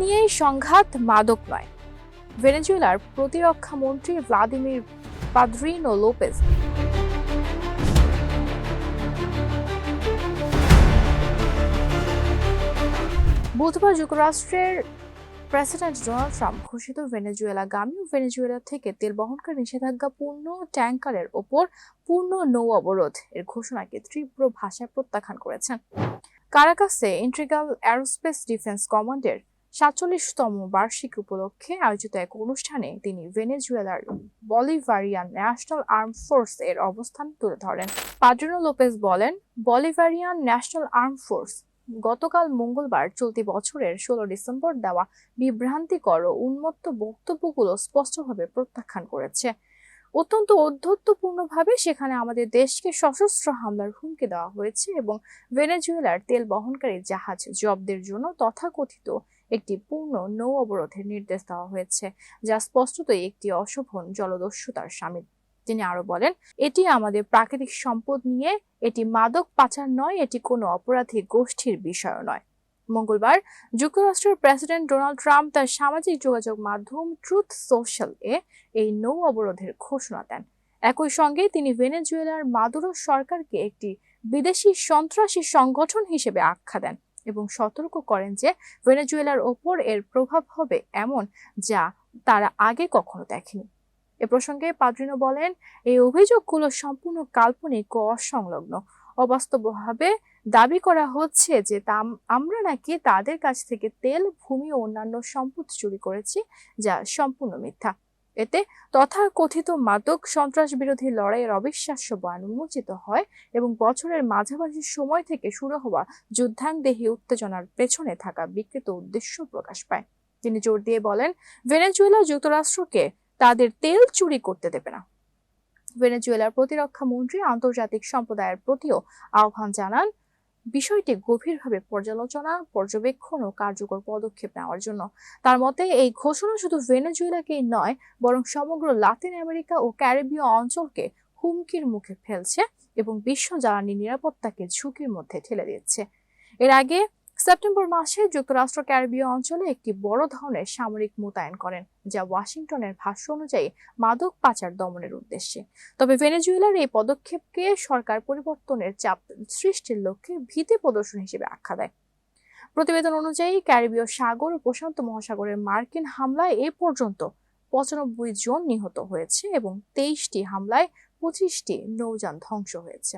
নিয়েই সংঘাত, মাদক নয়। ভেনেজুয়েলার প্রতিরক্ষা মন্ত্রী ভ্লাদিমির পাদ্রিনো লোপেজ বুধবার যুক্তরাষ্ট্রের প্রেসিডেন্ট ডোনাল্ড ট্রাম্প ঘোষিত ভেনেজুয়েলাগামী ও ভেনেজুয়েলা থেকে তেল বহনকারী নিষেধাজ্ঞাপূর্ণ ট্যাংকারের ওপর পূর্ণ নৌ অবরোধ এর ঘোষণাকে তীব্র ভাষায় প্রত্যাখ্যান করেছেন। কারাকাসে ইন্টিগ্রাল অ্যারোস্পেস ডিফেন্স কমান্ডের ৪৭তম বার্ষিকী উপলক্ষে আয়োজিত এক অনুষ্ঠানে তিনি ভেনেজুয়েলার বলিভারিয়ান ন্যাশনাল আর্ম ফোর্স এর অবস্থান তুলে ধরেন। পাদ্রিনো লোপেজ বলেন, বলিভারিয়ান ন্যাশনাল আর্ম ফোর্স গতকাল মঙ্গলবার চলতি বছরের ১৬ ডিসেম্বর দেওয়া বিভ্রান্তিকর ও উন্মত্ত বক্তব্যগুলো স্পষ্টভাবে প্রত্যাখ্যান করেছে। অত্যন্ত ঔদ্ধত্যপূর্ণভাবে সেখানে আমাদের দেশকে সশস্ত্র হামলার হুমকি দেওয়া হয়েছে এবং ভেনেজুয়েলার তেল বহনকারী জাহাজ জব্দের জন্য তথাকথিত একটি পূর্ণ নৌ অবরোধের নির্দেশ দেওয়া হয়েছে, যা স্পষ্টতই একটি অশোভন জলদস্যুতার শামিল। তিনি আরো বলেন, এটি আমাদের প্রাকৃতিক সম্পদ নিয়ে, এটি মাদক পাচার নয়, এটি কোনো অপরাধী গোষ্ঠীর বিষয় নয়। মঙ্গলবার যুক্তরাষ্ট্রের প্রেসিডেন্ট ডোনাল্ড ট্রাম্প তার সামাজিক যোগাযোগ মাধ্যম ট্রুথ সোশ্যাল এ এই নৌ অবরোধের ঘোষণা দেন। একই সঙ্গে তিনি ভেনেজুয়েলার মাদুরো সরকারকে একটি বিদেশি সন্ত্রাসী সংগঠন হিসেবে আখ্যা দেন এবং সতর্ক করেন যে ভেনেজুয়েলার ওপর এর প্রভাব হবে এমন যা তারা আগে কখনো দেখেনি। এ প্রসঙ্গে পাদ্রিনো বলেন, এই অভিযোগগুলো সম্পূর্ণ কাল্পনিক ও অসংলগ্ন। অবাস্তবভাবে দাবি করা হচ্ছে যে আমরা নাকি তাদের কাছ থেকে তেল, ভূমি ও অন্যান্য সম্পদ চুরি করেছি, যা সম্পূর্ণ মিথ্যা। এতে তথাকথিত মাদক সন্ত্রাস বিরোধী লড়াইয়ের অবিশ্বাস্য বয়ান উন্মোচিত হয় এবং বছরের মাঝামাঝি সময় থেকে শুরু হওয়া যুদ্ধাংদেহী উত্তেজনার পেছনে থাকা বিকৃত উদ্দেশ্য প্রকাশ পায়। তিনি জোর দিয়ে বলেন, ভেনেজুয়েলা যুক্তরাষ্ট্রকে তাদের তেল চুরি করতে দেবে না। ভেনেজুয়েলার প্রতিরক্ষা মন্ত্রী আন্তর্জাতিক সম্প্রদায়ের প্রতিও আহ্বান জানান বিষয়টি গভীরভাবে পর্যবেক্ষণ ও কার্যকর পদক্ষেপ নেওয়ার জন্য। তার মতে এই ঘোষণা শুধু ভেনেজুয়েলাকেই নয়, বরং সমগ্র লাতিন আমেরিকা ও ক্যারিবীয় অঞ্চলকে হুমকির মুখে ফেলছে এবং বিশ্ব জ্বালানি নিরাপত্তাকে ঝুঁকির মধ্যে ঠেলে দিচ্ছে। এর আগে সেপ্টেম্বর মাসে যুক্তরাষ্ট্র ক্যারিবীয় অঞ্চলে একটি বড় ধরনের সামরিক মোতায়েন করেন, যা ওয়াশিংটনের ভাষ্য অনুযায়ী মাদক পাচার দমনের উদ্দেশ্যে। তবে ভেনেজুয়েলার এই পদক্ষেপকে সরকার পরিবর্তনের চাপ সৃষ্টির লক্ষ্যে ভীতি প্রদর্শন হিসেবে আখ্যা দেয়। প্রতিবেদন অনুযায়ী ক্যারিবীয় সাগর ও প্রশান্ত মহাসাগরের মার্কিন হামলায় এ পর্যন্ত ৯৫ জন নিহত হয়েছে এবং ২৩টি হামলায় ২৫টি নৌযান ধ্বংস হয়েছে।